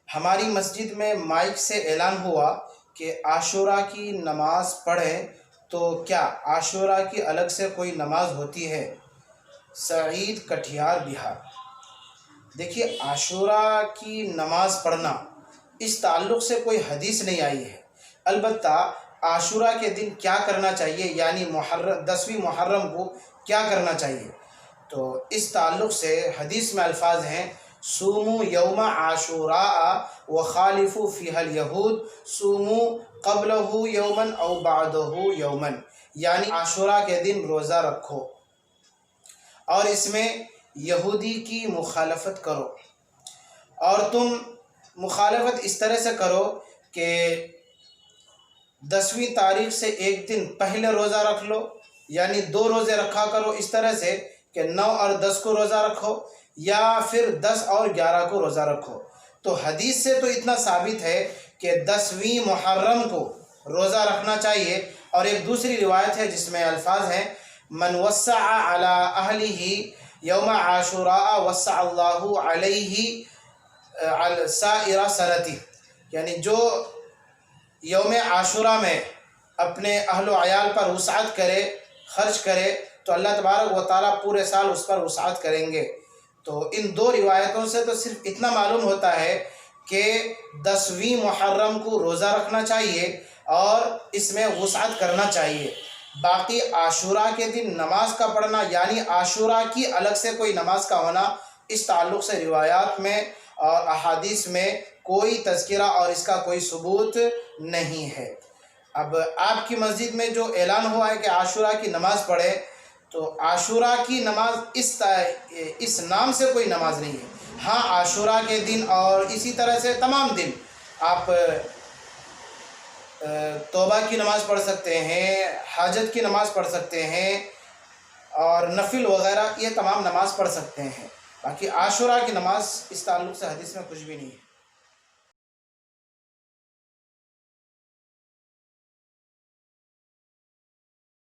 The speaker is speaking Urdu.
ہماری مسجد میں مائک سے اعلان ہوا کہ عاشوراء کی نماز پڑھیں، تو کیا عاشوراء کی الگ سے کوئی نماز ہوتی ہے؟ سعید کٹھیار بہار۔ دیکھیے، عاشوراء کی نماز پڑھنا اس تعلق سے کوئی حدیث نہیں آئی ہے، البتہ عاشوراء کے دن کیا کرنا چاہیے، یعنی 10ویں محرم کو کیا کرنا چاہیے، تو اس تعلق سے حدیث میں الفاظ ہیں: صوموا یوم عاشوراء وخالفوا فیہ الیہود، صوموا قبلہ یوما او بعدہ یوما، یعنی عاشوراء کے دن روزہ رکھو اور اس میں یہودی کی مخالفت کرو، اور تم مخالفت اس طرح سے کرو کہ 10ویں تاریخ سے ایک دن پہلے روزہ رکھ لو، یعنی 2 روزے رکھا کرو، اس طرح سے کہ 9 اور 10 کو روزہ رکھو، یا پھر 10 اور 11 کو روزہ رکھو۔ تو حدیث سے تو اتنا ثابت ہے کہ 10ویں محرم کو روزہ رکھنا چاہیے، اور ایک دوسری روایت ہے جس میں الفاظ ہیں: من وسع علی اہلہ یوم عاشوراء وسع اللہ علیہ سائر سنتی، یعنی جو یوم عاشوراء میں اپنے اہل و عیال پر وسعت کرے، خرچ کرے، تو اللہ تبارک و تعالیٰ پورے سال اس پر وسعت کریں گے۔ تو ان 2 روایتوں سے تو صرف اتنا معلوم ہوتا ہے کہ 10ویں محرم کو روزہ رکھنا چاہیے اور اس میں وسعت کرنا چاہیے۔ باقی عاشوراء کے دن نماز کا پڑھنا، یعنی عاشوراء کی الگ سے کوئی نماز کا ہونا، اس تعلق سے روایات میں اور احادیث میں کوئی تذکرہ اور اس کا کوئی ثبوت نہیں ہے۔ اب آپ کی مسجد میں جو اعلان ہوا ہے کہ عاشوراء کی نماز پڑھے، تو عاشوراء کی نماز اس نام سے کوئی نماز نہیں ہے۔ ہاں، عاشوراء کے دن اور اسی طرح سے تمام دن آپ توبہ کی نماز پڑھ سکتے ہیں، حاجت کی نماز پڑھ سکتے ہیں، اور نفل وغیرہ یہ تمام نماز پڑھ سکتے ہیں۔ باقی عاشوراء کی نماز اس تعلق سے حدیث میں کچھ بھی نہیں ہے۔